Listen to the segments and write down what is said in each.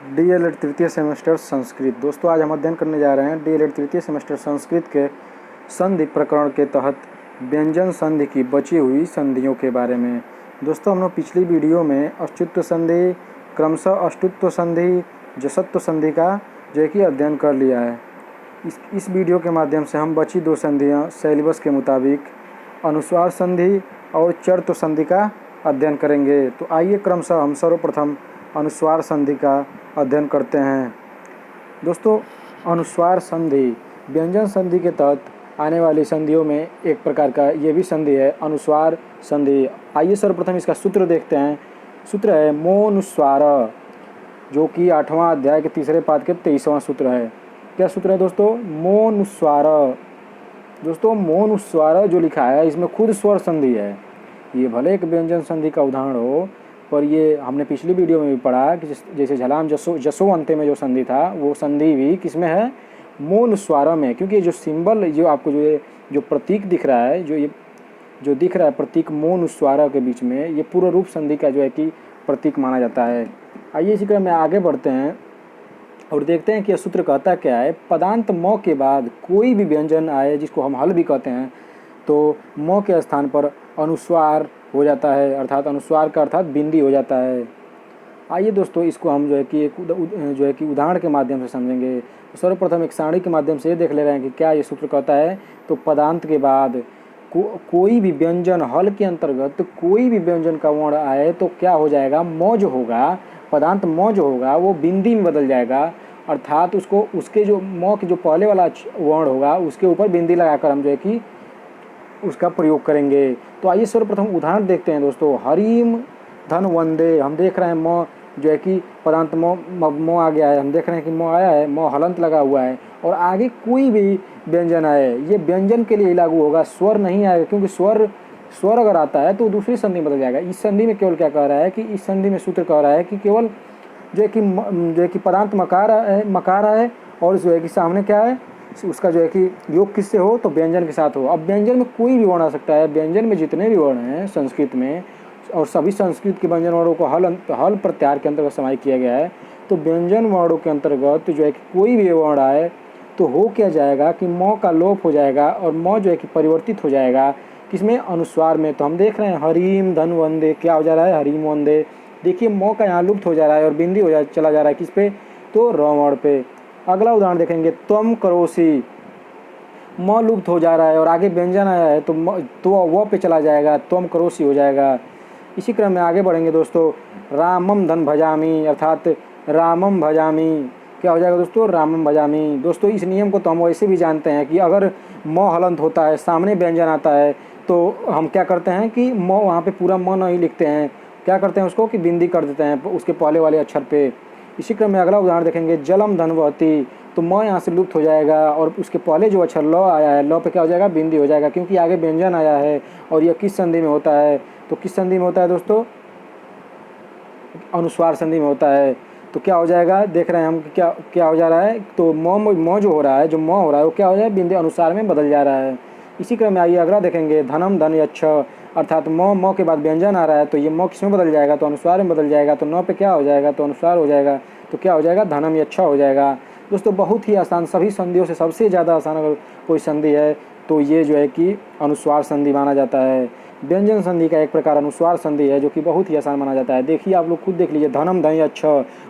DElEd तृतीय semester Sanskrit. दोस्तों आज हम अध्ययन करने जा रहे हैं डीएलएड तृतीय सेमेस्टर संस्कृत के संधि प्रकरण के तहत व्यंजन संधि की बची हुई संधियों के बारे में। दोस्तों हम लोग पिछली वीडियो में अष्टुत्व संधि, क्रमशः अष्टुत्व संधि, जसत्व संधि का जो कि अध्ययन कर लिया है। इस वीडियो के माध्यम से हम बची दो संधियाँ सिलेबस के मुताबिक अनुस्वार संधि और चर्त्व संधि का अध्ययन करेंगे। तो आइए क्रमशः हम सर्वप्रथम अनुस्वार संधि का अध्ययन करते हैं। दोस्तों अनुस्वार संधि व्यंजन संधि के तहत आने वाली संधियों में एक प्रकार का ये भी संधि है अनुस्वार संधि। आइए सर्वप्रथम इसका सूत्र देखते हैं। सूत्र है मोनुस्वार, जो कि 8वां अध्याय के तीसरे पाद के 23वां सूत्र है। क्या सूत्र है दोस्तों? मोनुस्वार। दोस्तों मोनुस्वार जो लिखा है इसमें खुद स्वर संधि है। ये भले एक व्यंजन संधि का उदाहरण हो, पर ये हमने पिछली वीडियो में भी पढ़ा कि जैसे झलाम जसो अंत्य में जो संधि था वो संधि भी किसमें है? मोनुस्वार में। क्योंकि जो सिंबल जो आपको जो प्रतीक दिख रहा है, जो दिख रहा है प्रतीक मोनुस्वार के बीच में, ये पूर्ण रूप संधि का जो है कि प्रतीक माना जाता है। आइए इसी क्रम में आगे बढ़ते हैं और देखते हैं कि यह सूत्र कहता क्या है। पदांत म के बाद कोई भी व्यंजन आए, जिसको हम हल भी कहते हैं, तो म के स्थान पर अनुस्वार हो जाता है, अर्थात अनुस्वार का अर्थात बिंदी हो जाता है। आइए दोस्तों इसको हम जो है कि उदाहरण के माध्यम से समझेंगे। तो सर्वप्रथम एक सारणी के माध्यम से ये देख ले रहे हैं कि क्या ये सूत्र कहता है। तो पदांत के बाद कोई भी व्यंजन हल के अंतर्गत कोई भी व्यंजन का वर्ण आए तो क्या हो जाएगा? म जो होगा, पदांत म जो होगा वो बिंदी में बदल जाएगा, अर्थात उसके जो म के जो पहले वाला वर्ण होगा उसके ऊपर बिंदी लगाकर हम जो है कि उसका प्रयोग करेंगे। तो आइए सर्वप्रथम उदाहरण देखते हैं दोस्तों। हरिम धन वंदे, हम देख रहे हैं म जो है कि पदांत म आ गया है, हम देख रहे हैं कि म आया है, म हलंत लगा हुआ है, और आगे कोई भी व्यंजन आए ये व्यंजन के लिए ही लागू होगा, स्वर नहीं आएगा। क्योंकि स्वर अगर आता है तो दूसरी संधि बदल जाएगा। इस संधि में केवल क्या कह रहा है कि इस संधि में सूत्र कह रहा है कि केवल जो है कि पदांत मकार है और जो है कि सामने क्या है उसका जो है कि योग किससे हो? तो व्यंजन के साथ हो। अब व्यंजन में कोई भी वर्ण आ सकता है। व्यंजन में जितने भी वर्ण हैं संस्कृत में, और सभी संस्कृत के व्यंजन वर्णों को हल प्रत्याहार के अंतर्गत समाहित किया गया है। तो व्यंजन वर्णों के अंतर्गत जो है कि कोई भी वर्ण आए तो हो क्या जाएगा कि म का लोप हो जाएगा और म जो है कि परिवर्तित हो जाएगा किसमें? अनुस्वार में। तो हम देख रहे हैं हरिम धन वंदे, क्या हो जा रहा है? हरिम वंदे। देखिए म का यहाँ लुप्त हो जा रहा है और बिंदी चला जा रहा है किस पे? तो र वर्ण पे। अगला उदाहरण देखेंगे, त्वम करोसी, म लुप्त हो जा रहा है और आगे व्यंजन आया है तो वह पे चला जाएगा, त्वम करोसी हो जाएगा। इसी क्रम में आगे बढ़ेंगे दोस्तों। रामम धन भजामी, अर्थात रामम भजामी, क्या हो जाएगा दोस्तों? रामम भजामी। दोस्तों इस नियम को तो हम वैसे भी जानते हैं कि अगर म हलंत होता है, सामने व्यंजन आता है, तो हम क्या करते हैं कि म वहाँ पे पूरा म नहीं लिखते हैं, क्या करते हैं उसको कि बिंदी कर देते हैं उसके पहले वाले अक्षर पे। इसी क्रम में अगला उदाहरण देखेंगे, जलम धनवती, तो म यहाँ से लुप्त हो जाएगा और उसके पहले जो अक्षर ल आया है, ल पे क्या हो जाएगा? बिंदी हो जाएगा, क्योंकि आगे व्यंजन आया है। और यह किस संधि में होता है? तो किस संधि में होता है दोस्तों? अनुस्वार संधि में होता है। तो क्या हो जाएगा? देख रहे हैं हम क्या क्या हो जा रहा है। तो म जो हो रहा है, जो म हो रहा है वो क्या हो जाएगा? बिंदी अनुसार में बदल जा रहा है। इसी क्रम में आइए अगला देखेंगे, धनम धन यच्छ, अर्थात म के बाद व्यंजन आ रहा है तो ये म किस में बदल जाएगा? तो अनुस्वार में बदल जाएगा। तो न पे क्या हो जाएगा? तो अनुस्वार हो जाएगा। तो क्या हो जाएगा? धनम यच्छ हो जाएगा। दोस्तों बहुत ही आसान, सभी संधियों से सबसे ज़्यादा आसान अगर कोई संधि है तो ये जो है कि अनुस्वार संधि माना जाता है। व्यंजन संधि का एक प्रकार अनुस्वार संधि है जो कि बहुत ही आसान माना जाता है। देखिए आप लोग खुद देख लीजिए, धनम धन यच्छ,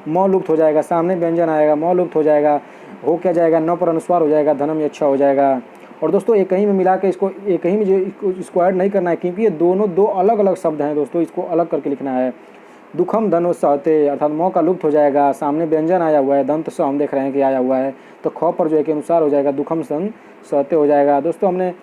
म लुप्त हो जाएगा, सामने व्यंजन आएगा, म लुप्त हो जाएगा, हो क्या जाएगा? न पर अनुस्वार हो जाएगा, धनम यच्छ हो जाएगा। और दोस्तों एक ही में मिला के इसको एक ही में जो इसको ऐड नहीं करना है, क्योंकि ये दोनों दो अलग अलग शब्द हैं दोस्तों, इसको अलग करके लिखना है। दुखम धन सहते, अर्थात म का लुप्त हो जाएगा, सामने व्यंजन आया हुआ है, दंत स हम देख रहे हैं कि आया हुआ है, तो ख पर जो है कि अनुसार हो जाएगा, दुखम सन सहते हो जाएगा। दोस्तों हमने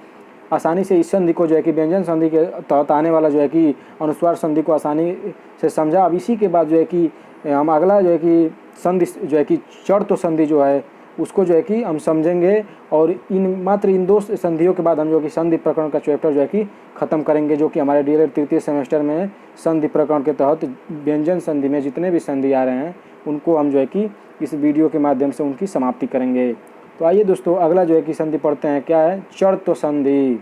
आसानी से इस संधि को जो है कि व्यंजन संधि के तहत आने वाला जो है कि अनुस्वार संधि को आसानी से समझा। अब इसी के बाद जो है कि हम अगला जो है कि संधि जो है कि चर्त्व संधि जो है उसको जो है कि हम समझेंगे, और मात्र इन दो संधियों के बाद हम जो कि संधि प्रकरण का चैप्टर जो है कि ख़त्म करेंगे, जो कि हमारे डीएलएड तृतीय सेमेस्टर में संधि प्रकरण के तहत व्यंजन संधि में जितने भी संधि आ रहे हैं उनको हम जो है कि इस वीडियो के माध्यम से उनकी समाप्ति करेंगे। तो आइए दोस्तों अगला जो है कि संधि पढ़ते हैं, क्या है? चर्त्व संधि।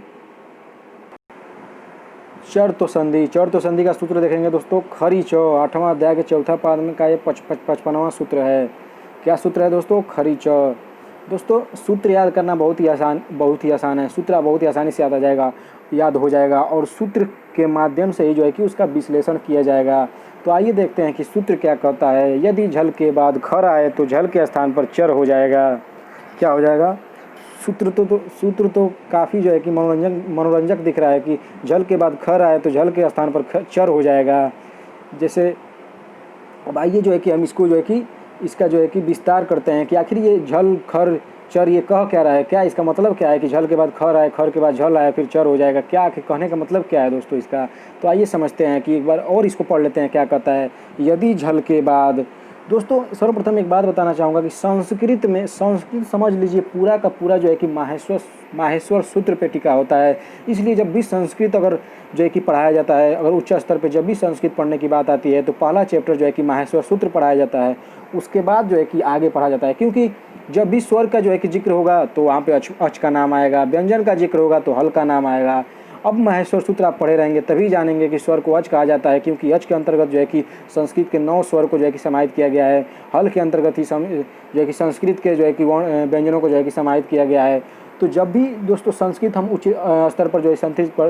चर्तो संधि, चर्तो संधि का सूत्र देखेंगे दोस्तों, खरी च, 8वां अध्याय के चौथा पाद में का ये 55वां सूत्र है। क्या सूत्र है दोस्तों? खरी च। दोस्तों सूत्र याद करना बहुत ही आसान है। सूत्र बहुत ही आसानी से याद हो जाएगा और सूत्र के माध्यम से ही जो है कि उसका विश्लेषण किया जाएगा। तो आइए देखते हैं कि सूत्र क्या कहता है। यदि झल के बाद खर आए तो झल के स्थान पर चर हो जाएगा। क्या हो जाएगा? सूत्र तो काफ़ी जो है कि मनोरंजक दिख रहा है कि झल के बाद खर आए तो झल के स्थान पर चर हो जाएगा। जैसे अब आइए जो है कि हम इसको जो है कि इसका जो है कि विस्तार करते हैं कि आखिर ये झल खर चर ये कह क्या रहा है, क्या इसका मतलब क्या है कि झल के बाद खर आए, खर के बाद झल आए, फिर चर हो जाएगा। क्या आखिर कहने का मतलब क्या है दोस्तों इसका? तो आइए समझते हैं कि एक बार और इसको पढ़ लेते हैं। क्या कहता है? यदि झल के बाद, दोस्तों सर्वप्रथम एक बात बताना चाहूँगा कि संस्कृत समझ लीजिए पूरा का पूरा जो है कि माहेश्वर सूत्र पे टिका होता है। इसलिए जब भी संस्कृत अगर जो है कि पढ़ाया जाता है, अगर उच्च स्तर पे जब भी संस्कृत पढ़ने की बात आती है तो पहला चैप्टर जो है कि माहेश्वर सूत्र पढ़ाया जाता है। उसके बाद जो है कि आगे पढ़ा जाता है, क्योंकि जब भी स्वर का जो है कि जिक्र होगा तो वहाँ पे अच का नाम आएगा, व्यंजन का जिक्र होगा तो हल का नाम आएगा। अब माहेश्वर सूत्र आप पढ़े रहेंगे तभी जानेंगे कि स्वर को अच कहा जाता है, क्योंकि अच के अंतर्गत जो है कि संस्कृत के 9 स्वर को जो है कि समाहित किया गया है। हल के अंतर्गत ही जो है कि संस्कृत के जो है कि व्यंजनों को जो है कि समाहित किया गया है। तो जब भी दोस्तों संस्कृत हम उच्च स्तर पर जो है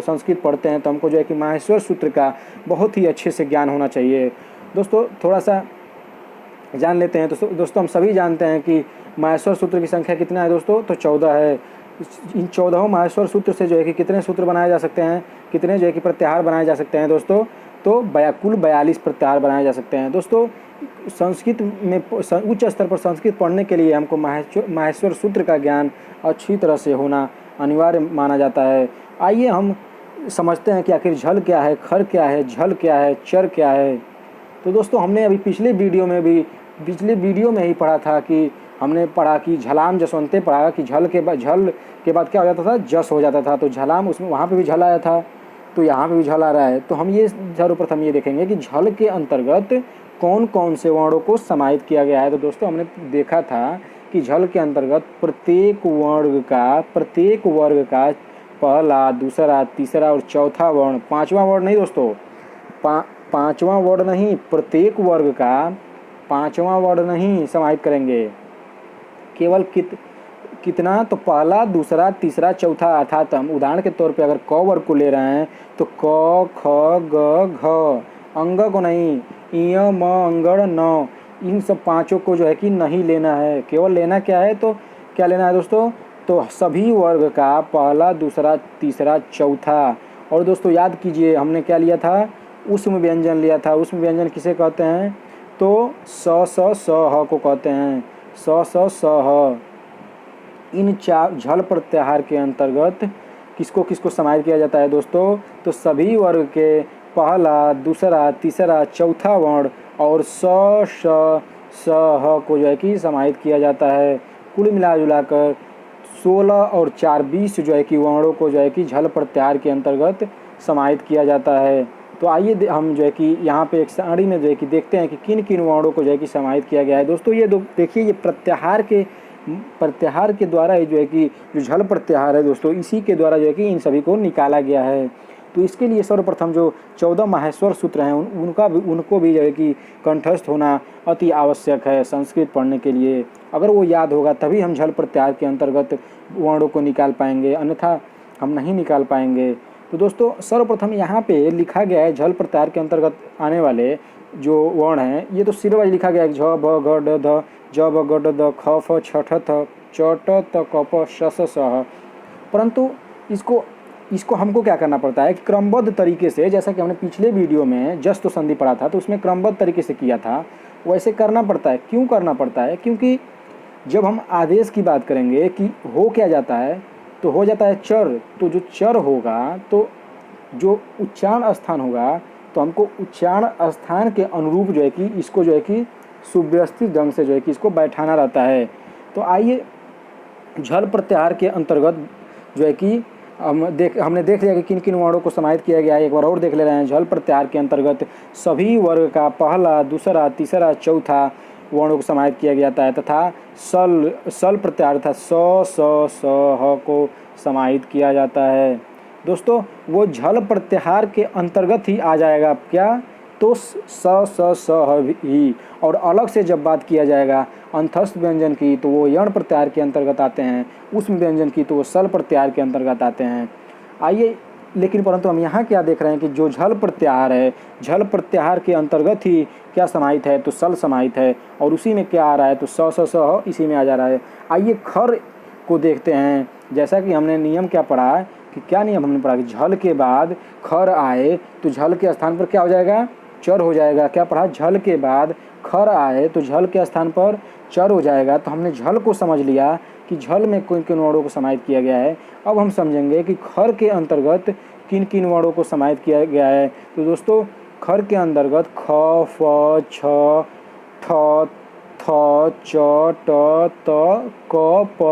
संस्कृत पढ़ते हैं तो हमको जो है कि माहेश्वर सूत्र का बहुत ही अच्छे से ज्ञान होना चाहिए। दोस्तों थोड़ा सा जान लेते हैं। तो दोस्तों हम सभी जानते हैं कि माहेश्वर सूत्र की संख्या कितना है दोस्तों? तो 14 है। इन 14 माहेश्वर सूत्र से जो है कि कितने सूत्र बनाए जा सकते हैं, कितने जो है कि प्रत्याहार बनाए जा सकते हैं दोस्तों? तो कुल 42 प्रत्याहार बनाए जा सकते हैं। दोस्तों संस्कृत में उच्च स्तर पर संस्कृत पढ़ने के लिए हमको माहेश्वर सूत्र का ज्ञान अच्छी तरह से होना अनिवार्य माना जाता है। आइए हम समझते हैं कि आखिर झल क्या है, खर क्या है, झल क्या है, चर क्या है। तो दोस्तों हमने अभी पिछले वीडियो में ही पढ़ा था कि हमने पढ़ा कि झलाम जसवंते पढ़ा कि झल के बाद क्या हो जाता था? जस हो जाता था। तो झलाम उसमें वहाँ पे भी झल आया था, तो यहाँ पे भी झल आ रहा है। तो हम ये सर्वप्रथम ये देखेंगे कि झल के अंतर्गत कौन कौन से वर्णों को समाहित किया गया है। तो दोस्तों हमने देखा था कि झल के अंतर्गत प्रत्येक वर्ग का पहला, दूसरा, तीसरा और चौथा वर्ण, पाँचवा वर्ण नहीं दोस्तों, पाँचवा वर्ण नहीं, प्रत्येक वर्ग का पाँचवा वर्ण नहीं समाहित करेंगे। केवल कितना? तो पहला, दूसरा, तीसरा, चौथा। अर्थात हम उदाहरण के तौर पे अगर क वर्ग को ले रहे हैं तो क, ख, ग, घ, अंग को नहीं, इय, म, अंगड़, न, इन सब पांचों को जो है कि नहीं लेना है। केवल लेना क्या है? तो क्या लेना है दोस्तों? तो सभी वर्ग का पहला, दूसरा, तीसरा, चौथा। और दोस्तों याद कीजिए हमने क्या लिया था? ऊष्म व्यंजन लिया था। ऊष्म व्यंजन किसे कहते हैं? तो स ह को कहते हैं। स ह। इन झल प्रत्याहार के अंतर्गत किसको समाहित किया जाता है दोस्तों? तो सभी वर्ग के पहला, दूसरा, तीसरा, चौथा वर्ण और स ह को जो है कि समाहित किया जाता है। कुल मिला जुलाकर 16 और 4 20 जो है कि वर्णों को जो है कि झल प्रत्याहार के अंतर्गत समाहित किया जाता है। तो आइए हम जो है कि यहाँ पे एक सारणी में जो है कि देखते हैं कि किन किन वर्णों को जो है कि समाहित किया गया है। दोस्तों ये देखिए, ये प्रत्याहार के द्वारा ही जो है कि जो झल प्रत्याहार है दोस्तों, इसी के द्वारा जो है कि इन सभी को निकाला गया है। तो इसके लिए सर्वप्रथम जो 14 माहेश्वर सूत्र हैं उनको भी जो है कि कंठस्थ होना अति आवश्यक है संस्कृत पढ़ने के लिए। अगर वो याद होगा तभी हम झल प्रत्याहार के अंतर्गत वर्णों को निकाल पाएंगे, अन्यथा हम नहीं निकाल पाएंगे। तो दोस्तों सर्वप्रथम यहाँ पे लिखा गया है झल प्रत्याहार के अंतर्गत आने वाले जो वर्ण हैं, ये तो सिरवाइज लिखा गया है। झ, भ, घ, ड, ध, ज, ब, ग, ड, द, ख, फ, छ, ठ, थ, च, ट, त, क, प, श, स, ह। परंतु इसको हमको क्या करना पड़ता है कि क्रमबद्ध तरीके से, जैसा कि हमने पिछले वीडियो में जस्ट संधि पढ़ा था तो उसमें क्रमबद्ध तरीके से किया था, वैसे करना पड़ता है। क्यों करना पड़ता है? क्योंकि जब हम आदेश की बात करेंगे कि हो क्या जाता है, तो हो जाता है चर। तो जो चर होगा तो जो उच्चारण स्थान होगा तो हमको उच्चारण स्थान के अनुरूप जो है कि इसको जो है कि सुव्यवस्थित ढंग से जो है कि इसको बैठाना रहता है। तो आइए झल प्रत्याहार के अंतर्गत जो है कि हमने देख लिया कि किन किन वर्णों को समाहित किया गया है। एक बार और देख ले रहे हैं। झल प्रत्याहार के अंतर्गत सभी वर्ग का पहला, दूसरा, तीसरा, चौथा वर्णों को समाहित किया जाता है तथा सल प्रत्याहार था स, स, ह को समाहित किया जाता है। दोस्तों वो झल प्रत्याहार के अंतर्गत ही आ जाएगा। क्या? तो स ही। और अलग से जब बात किया जाएगा अंतस्थ व्यंजन की तो वो यण प्रत्याहार के अंतर्गत आते हैं, उष्म व्यंजन की तो वो सल प्रत्याहार के अंतर्गत आते हैं। आइए, लेकिन परंतु हम यहाँ क्या देख रहे हैं कि जो झल प्रत्याहार है, झल प्रत्याहार के अंतर्गत ही क्या समाहित है? तो सल समाहित है। और उसी में क्या आ रहा है? तो स इसी में आ जा रहा है। आइए खर को देखते हैं। जैसा कि हमने नियम क्या पढ़ा है कि क्या नियम हमने पढ़ा कि झल के बाद खर आए तो झल के स्थान पर क्या हो जाएगा? चर हो जाएगा। क्या पढ़ा? झल के बाद खर आए तो झल के स्थान पर चर हो जाएगा। तो हमने झल को समझ लिया कि झल में किन किन वर्णों को समाहित किया गया है। अब हम समझेंगे कि खर के अंतर्गत किन किन वर्णों को समाहित किया गया है। तो दोस्तों खर के अंतर्गत ख, फ, छ, ठ, थ, च, ट, त, क, प,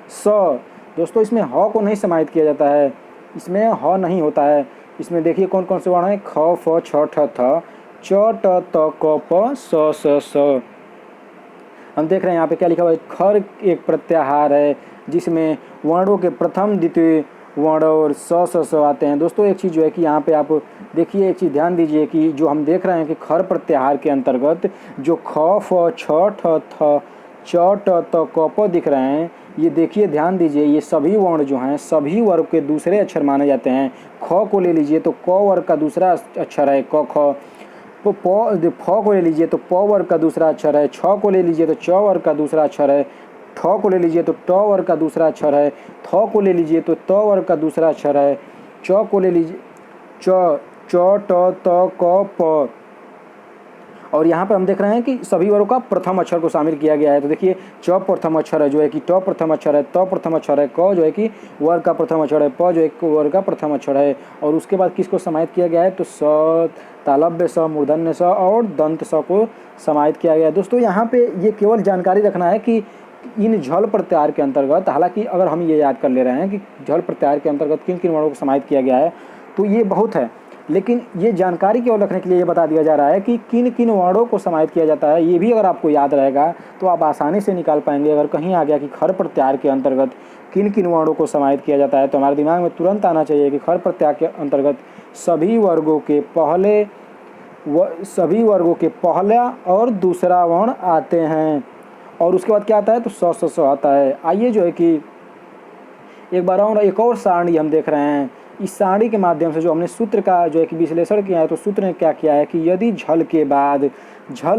स। दोस्तों इसमें ह को नहीं समाहित किया जाता है, इसमें ह नहीं होता है। इसमें देखिए कौन कौन से वर्ण हैं? ख, फ, छ, ठ, थ, च, ट, त, क, प, स। हम देख रहे हैं यहाँ पे क्या लिखा हुआ है? खर एक प्रत्याहार है जिसमें वर्णों के प्रथम द्वितीय वर्ण और स आते हैं। दोस्तों एक चीज़ जो है कि यहाँ पे आप देखिए, एक चीज़ ध्यान दीजिए कि जो हम देख रहे हैं कि खर प्रत्याहार के अंतर्गत जो ख, फ, छ, ठ, थ, च, ट, त, क, प दिख रहे हैं, ये देखिए ध्यान दीजिए, ये सभी वर्ण जो हैं सभी वर्ग के दूसरे अक्षर माने जाते हैं। ख को ले लीजिए तो क वर्ग का दूसरा अक्षर है क, ख। फ को ले लीजिए तो प वर्ग का दूसरा अक्षर है। छ को ले लीजिए तो च वर्ग का दूसरा अक्षर है। ठ को ले लीजिए तो ट वर्ग का दूसरा अक्षर है। थ को ले लीजिए तो त वर्ग का दूसरा अक्षर है। च को ले लीजिए च, ट, त, क, प। और यहाँ पर हम देख रहे हैं कि सभी वर्गों का प्रथम अक्षर को शामिल किया गया है। तो देखिए च प्रथम अक्षर है जो है कि ट प्रथम अक्षर है, त प्रथम अक्षर है, क जो है कि वर्ग का प्रथम अक्षर है, प जो है कि वर्ग का प्रथम अक्षर है। और उसके बाद किसको समाहित किया गया है? तो स, तालव्य स, मूर्धन्य स और दंत स को समाहित किया गया है। दोस्तों यहाँ पे ये केवल जानकारी रखना है कि इन झल प्रत्याहार के अंतर्गत, हालांकि अगर हम ये याद कर ले रहे हैं कि झल प्रत्याहार के अंतर्गत किन किन वर्णों को समाहित किया गया है तो ये बहुत है, लेकिन ये जानकारी केवल रखने के लिए ये बता दिया जा रहा है कि किन किन वर्णों को समाहित किया जाता है। ये भी अगर आपको याद रहेगा तो आप आसानी से निकाल पाएंगे। अगर कहीं आ गया कि खर प्रत्याहार के अंतर्गत किन किन वर्णों को समाहित किया जाता है तो हमारे दिमाग में तुरंत आना चाहिए कि खर प्रत्याहार के अंतर्गत सभी वर्गों के पहला और दूसरा वर्ण आते हैं। और उसके बाद क्या आता है? तो स आता है। आइए जो है कि एक और सारणी हम देख रहे हैं। इस सारणी के माध्यम से जो हमने सूत्र का जो है कि विश्लेषण किया है, तो सूत्र ने क्या किया है कि यदि झल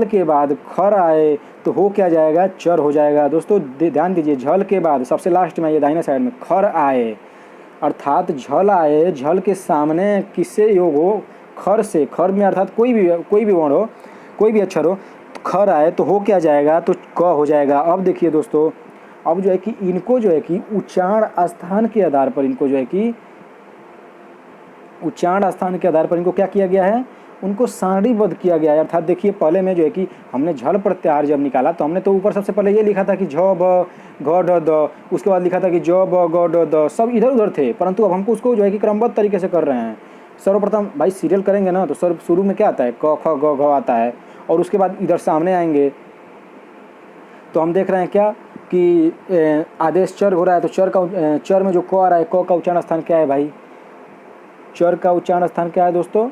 के बाद खर आए तो हो क्या जाएगा? चर हो जाएगा। दोस्तों ध्यान दीजिए, झल के बाद सबसे लास्ट में ये दाहिने साइड में खर आए, अर्थात झल आए, झल के सामने किससे योग हो? खर से। खर में अर्थात कोई भी वर्ण हो, कोई भी अक्षर हो, खर आए तो हो क्या जाएगा? तो क हो जाएगा। अब देखिए दोस्तों, अब जो है कि इनको जो है कि उच्चारण स्थान के आधार पर इनको क्या किया गया है? उनको सारणीबद्ध किया गया है। अर्थात देखिए पहले में जो है कि हमने झल प्रत्याहार जब निकाला तो हमने तो ऊपर सबसे पहले ये लिखा था कि झ ब घ ढ द, उसके बाद लिखा था कि ज ब ग ड द, सब इधर उधर थे, परंतु अब हमको उसको जो है कि क्रमबद्ध तरीके से कर रहे हैं। सर्वप्रथम भाई सीरियल करेंगे ना तो शुरू में क्या आता है? क, ख, ग, घ आता है, और उसके बाद इधर सामने आएंगे तो हम देख रहे हैं क्या कि आदेश चर हो रहा है। तो चर में जो क आ रहा है, क का उच्चारण स्थान क्या है भाई? चर का उच्चारण स्थान क्या है दोस्तों?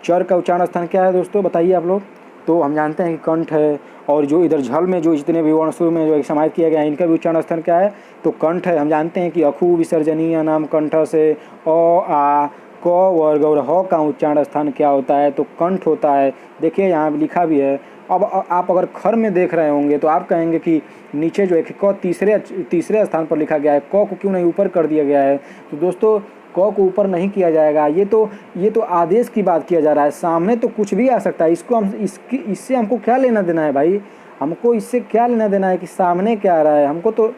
चर का उच्चारण स्थान क्या है दोस्तों, बताइए आप लोग। तो हम जानते हैं कि कंठ है। और जो इधर झल में जो जितने भी वर्ण शुरू में जो समाहित किया गया है इनका भी उच्चारण स्थान क्या है? तो कंठ है। हम जानते हैं कि अखु विसर्जनीय नाम कंठ से आ क वर्ग और ह का उच्चारण स्थान क्या होता है? तो कंठ होता है। देखिए यहाँ लिखा भी है। अब आप अगर खर में देख रहे होंगे तो आप कहेंगे कि नीचे जो है कि क तीसरे स्थान पर लिखा गया है, क को क्यों नहीं ऊपर कर दिया गया है? तो दोस्तों क को ऊपर नहीं किया जाएगा। ये तो आदेश की बात किया जा रहा है। सामने तो कुछ भी आ सकता है। इससे हमको क्या लेना देना है भाई? हमको इससे क्या लेना देना है कि सामने क्या आ रहा है? हमको तो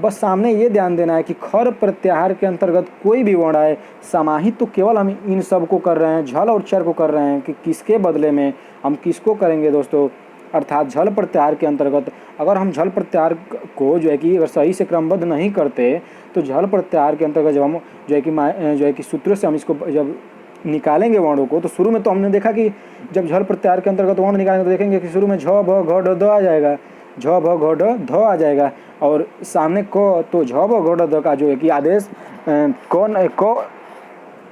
बस सामने ये ध्यान देना है कि खर प्रत्याहार के अंतर्गत कोई भी वर्ण आए, समाहित तो केवल हम इन सब को कर रहे हैं, झल और चर को कर रहे हैं, कि किसके बदले में हम किसको करेंगे दोस्तों? अर्थात झल प्रत्याहार के अंतर्गत अगर हम झल प्रत्याहार को जो है कि अगर सही से क्रमबद्ध नहीं करते तो झल प्रत्याहार के अंतर्गत जब हम जो है कि सूत्रों से हम इसको जब निकालेंगे वर्णों को, तो शुरू में तो हमने देखा कि जब झल प्रत्याहार के अंतर्गत वर्ण निकालेंगे तो देखेंगे कि शुरू में झ भ घ ढ द आ जाएगा। झ भ घ ढ ध आ जाएगा, और सामने क तो झ भ घ ढ ध का जो है कि आदेश कौन क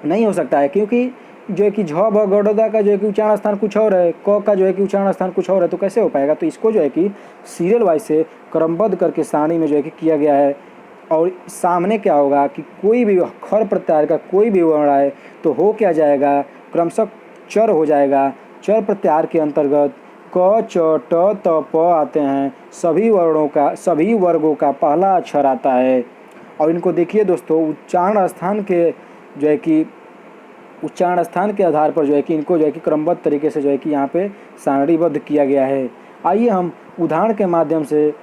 नहीं हो सकता है, क्योंकि जो है कि झ भ घ ढ ध का जो है कि उच्चारण स्थान कुछ और है, क का जो है कि उच्चारण स्थान कुछ और है, तो कैसे हो पाएगा। तो इसको जो है कि सीरियल वाइज से क्रमबद्ध करके सारणी में जो है कि किया गया है। और सामने क्या होगा कि कोई भी खर प्रत्याहार का कोई भी वर्ण आए तो हो क्या जाएगा, क्रमशः चर हो जाएगा। चर प्रत्याहार के अंतर्गत क च ट त प आते हैं, सभी वर्गों का पहला अक्षर आता है। और इनको देखिए दोस्तों, उच्चारण स्थान के आधार पर जो है कि इनको जो है कि क्रमबद्ध तरीके से जो है कि यहाँ पे सारणीबद्ध किया गया है। आइए हम उदाहरण के माध्यम से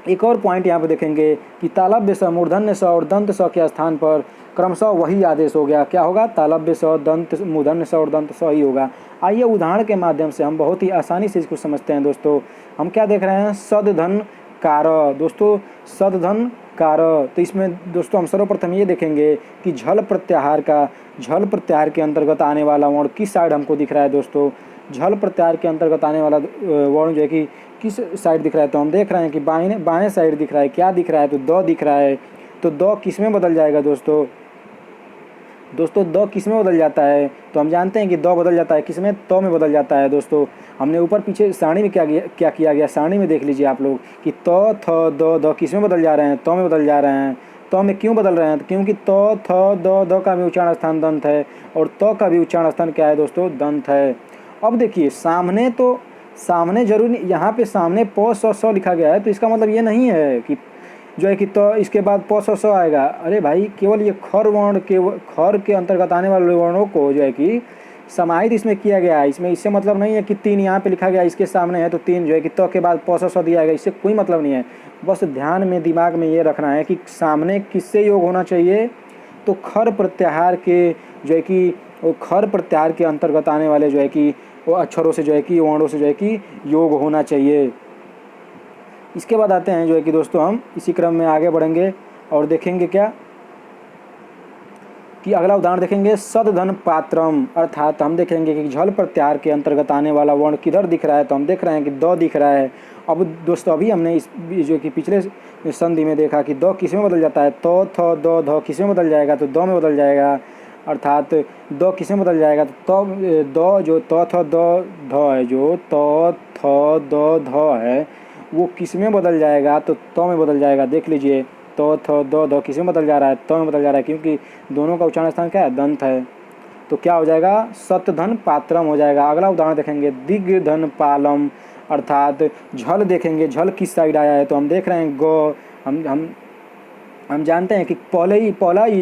एक और पॉइंट यहाँ पे देखेंगे कि तालव्य स, मूर्धन्य स और दंत स के स्थान पर क्रमशः वही आदेश हो गया। क्या होगा, तालव्य स, दंत मूर्धन्य स और दंत स ही होगा। आइए उदाहरण के माध्यम से हम बहुत ही आसानी से इसको समझते हैं। दोस्तों हम क्या देख रहे हैं, सदधन कार। दोस्तों सदधन कार, तो इसमें दोस्तों हम सर्वप्रथम ये देखेंगे कि झल प्रत्याहार के अंतर्गत आने वाला वर्ण किस साइड हमको दिख रहा है। दोस्तों झल प्रत्याहार के अंतर्गत आने वाला वर्ण जो है कि किस साइड दिख रहा है, तो हम देख रहे हैं कि बाएं साइड दिख रहा है। क्या दिख रहा है, तो द दिख रहा है। तो द किस में बदल जाएगा दोस्तों द किस में बदल जाता है, तो हम जानते हैं कि द बदल जाता है किस में, त में बदल जाता है। दोस्तों हमने ऊपर पीछे सारणी में क्या किया गया, सारणी में देख लीजिए आप लोग कि त थ द किस में बदल जा रहे हैं, त में बदल जा रहे हैं। त में क्यों बदल रहे हैं, क्योंकि त थ द का भी उच्चारण स्थान दंत है और त का भी उच्चारण स्थान क्या है दोस्तों, दंत है। अब देखिए सामने जरूरी, यहाँ पे सामने प स लिखा गया है, तो इसका मतलब ये नहीं है कि जो है कि तो इसके बाद प स आएगा। अरे भाई, केवल ये खर के अंतर्गत आने वाले वर्णों को जो है कि समाहित इसमें किया गया है। इसमें इससे मतलब नहीं है कि 3 यहाँ पे लिखा गया इसके सामने है तो 3 जो है कि त के बाद प स दिया जाएगा, इससे कोई मतलब नहीं है। बस ध्यान में दिमाग में ये रखना है कि सामने किससे योग होना चाहिए, तो खर प्रत्याहार के जो है कि खर प्रत्याहार के अंतर्गत आने वाले जो है कि वो अक्षरों से जो है कि वर्णों से जो है कि योग होना चाहिए। इसके बाद आते हैं जो है कि दोस्तों हम इसी क्रम में आगे बढ़ेंगे और देखेंगे क्या कि अगला उदाहरण देखेंगे सदधन पात्रम, अर्थात हम देखेंगे कि झल प्रत्याहार के अंतर्गत आने वाला वर्ण किधर दिख रहा है, तो हम देख रहे हैं कि द दिख रहा है। अब दोस्तों अभी हमने इस जो कि पिछले संधि में देखा कि द किस में बदल जाता है, तो थ द ध किस में बदल जाएगा, तो द में बदल जाएगा। अर्थात द किस में बदल जाएगा, तो द जो त थ द ध है, जो त थ द ध है वो किस में बदल जाएगा, तो त में बदल जाएगा। देख लीजिए तो थ द ध किस में बदल जा रहा है, त में बदल जा रहा है, क्योंकि दोनों का उच्चारण स्थान क्या है, दंत है। तो क्या हो जाएगा, सतधन पात्रम हो जाएगा। अगला उदाहरण देखेंगे दिग्धन पालम, अर्थात झल देखेंगे, झल किस साइड आया है, तो हम देख रहे हैं ग। हम जानते हैं कि पहला ही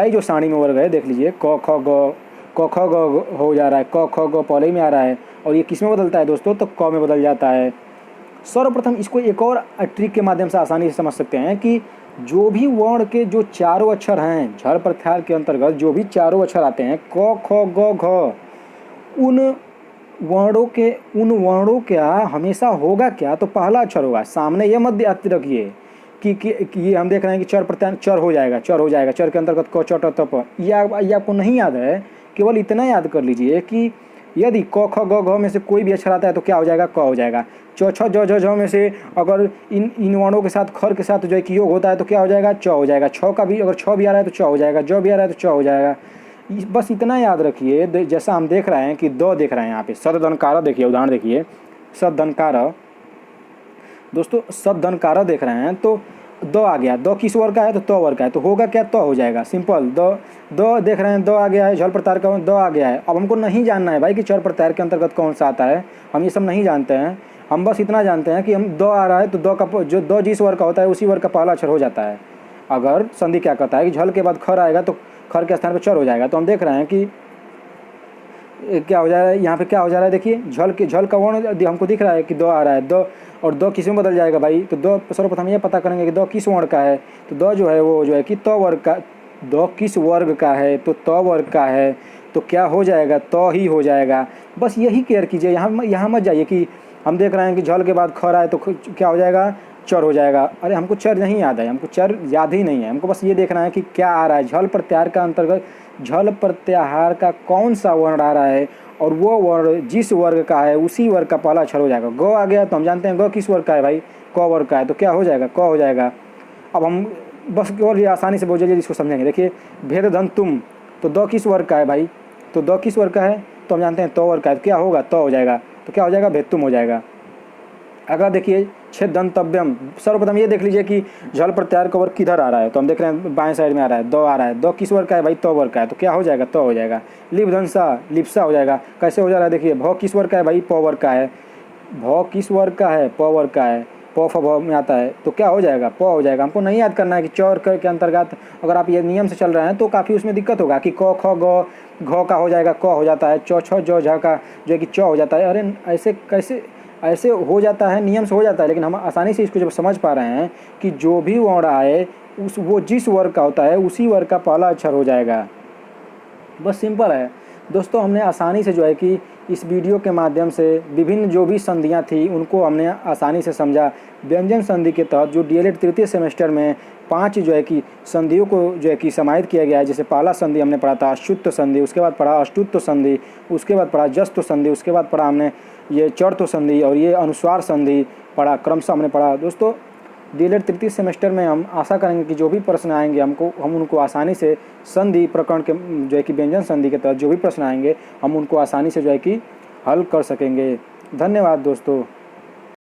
जो सारणी में वर्ग है, देख लीजिए क ख ग हो जा रहा है, क ख ग पहले ही में आ रहा है, और ये किस में बदलता है दोस्तों, तो क में बदल जाता है। सर्वप्रथम इसको एक और ट्रिक के माध्यम से आसानी से समझ सकते हैं कि जो भी वर्ण के जो चारों अक्षर हैं, झल प्रत्याहार के अंतर्गत जो भी चारों अक्षर आते हैं, क ख ग घ, उन वर्णों क्या हमेशा होगा क्या, तो पहला अक्षर होगा। सामने ये मत याद रखिए कि ये हम देख रहे हैं कि चर प्रत्याहार चर हो जाएगा, चर के अंतर्गत क च ट त प। ये आपको नहीं याद है, केवल इतना याद कर लीजिए कि यदि क ख ग घ में से कोई भी अक्षर आता है तो क्या हो जाएगा, क हो जाएगा। च छ ज झ में से अगर इन वर्णों के साथ खर के साथ जो है कि योग होता है तो क्या हो जाएगा, च हो जाएगा। छ का भी अगर छ भी आ रहा है तो च हो जाएगा, ज भी आ रहा है तो च हो जाएगा। बस इतना याद रखिए। जैसा हम देख रहे हैं कि द देख रहे हैं यहाँ पे, सदधनकार देखिए, उदाहरण देखिए सदधनकार। दोस्तों सदधनकार देख रहे हैं तो द आ गया, द किस वर्ग का है, तो त वर्ग का है, तो होगा क्या, त हो जाएगा। सिंपल। द देख रहे हैं, द आ गया है, झल प्रत्याहार का द आ गया है। अब हमको नहीं जानना है भाई कि चर प्रत्याहार के अंतर्गत कौन सा आता है, हम ये सब नहीं जानते हैं। हम बस इतना जानते हैं कि हम द आ रहा है तो द का जो द जिस वर्ग का होता है उसी वर्ग का पहला अक्षर हो जाता है। अगर संधि क्या कहता है कि झल के बाद खर आएगा तो खर के स्थान पर चर हो जाएगा। तो हम देख रहे हैं कि क्या हो जा रहा है, यहाँ पे क्या हो जा रहा है, देखिए झल का वर्ण हमको दिख रहा है कि द आ रहा है, द और द किस में बदल जाएगा भाई, तो द सर्वप्रथम ये पता करेंगे कि द किस वर्ण का है, तो द जो है वो जो है कि त वर्ग का, द किस वर्ग का है, तो त वर्ग का है, तो क्या हो जाएगा, त ही हो जाएगा। बस यही केयर कीजिए, यहाँ मत जाइए कि हम देख रहे हैं कि झल के बाद खर आए तो क्या हो जाएगा, चर हो जाएगा। अरे हमको चर नहीं याद है, हमको चर याद ही नहीं है, हमको बस ये देखना है कि क्या आ रहा है। झल प्रत्याहार का अंतर्गत झल प्रत्याहार का कौन सा वर्ण आ रहा है और वो वर्ण जिस वर्ग का है उसी वर्ग का पहला अक्षर हो जाएगा। ग आ गया तो हम जानते हैं ग किस वर्ग का है भाई, क वर्ग का है, तो क्या हो जाएगा, क हो जाएगा। अब हम बस और ये आसानी से बोलिए इसको समझेंगे। देखिए भेद धन तुम, तो द किस वर्ग का है भाई, तो द किस वर्ग का है, तो हम जानते हैं तो वर्ग का है, तो क्या होगा, तो हो जाएगा, तो क्या हो जाएगा, भेदतुम हो जाएगा। अगला देखिए छेद दंतव्यम, सर्वप्रथम ये देख लीजिए कि झल प्रत्याहार का वर्ग किधर आ रहा है, तो हम देख रहे हैं बाएं साइड में आ रहा है, द आ रहा है, द किस वर्ग का है भाई, तो वर्ग का है, तो क्या हो जाएगा, तो हो जाएगा। लिप धंसा, लिप्सा हो जाएगा। कैसे हो जा रहा है, देखिए भ किस वर्ग का है भाई, प वर्ग का है, भ किस वर्ग का है, प वर्ग का है, प फ भ में आता है, तो क्या हो जाएगा, प हो जाएगा। हमको नहीं याद करना है कि च और क के अंतर्गत अगर आप ये नियम से चल रहे हैं तो काफ़ी उसमें दिक्कत होगा कि क ख ग घ का हो जाएगा, क हो जाता है, च छ ज झ का जो है कि च हो जाता है। अरे ऐसे कैसे, ऐसे हो जाता है, नियम से हो जाता है, लेकिन हम आसानी से इसको जब समझ पा रहे हैं कि जो भी वर्ण आए उस वो जिस वर्ग का होता है उसी वर्ग का पहला अक्षर हो जाएगा। बस सिंपल है दोस्तों। हमने आसानी से जो है कि इस वीडियो के माध्यम से विभिन्न जो भी संधियां थी उनको हमने आसानी से समझा। व्यंजन संधि के तहत जो डीएलएड तृतीय सेमेस्टर में 5 जो है कि संधियों को जो है कि समाहित किया गया है। जैसे पहला संधि हमने पढ़ा था अच्युत संधि, उसके बाद पढ़ा अष्टुत्व संधि, उसके बाद पढ़ा जस्त्व संधि, उसके बाद पढ़ा हमने ये चौर्थ संधि और ये अनुस्वार संधि पढ़ा, क्रमशः हमने पढ़ा। दोस्तों डीएलएड तृतीय सेमेस्टर में हम आशा करेंगे कि जो भी प्रश्न आएंगे हम उनको आसानी से संधि प्रकरण के जो है कि व्यंजन संधि के तहत जो भी प्रश्न आएंगे हम उनको आसानी से जो है कि हल कर सकेंगे। धन्यवाद दोस्तों।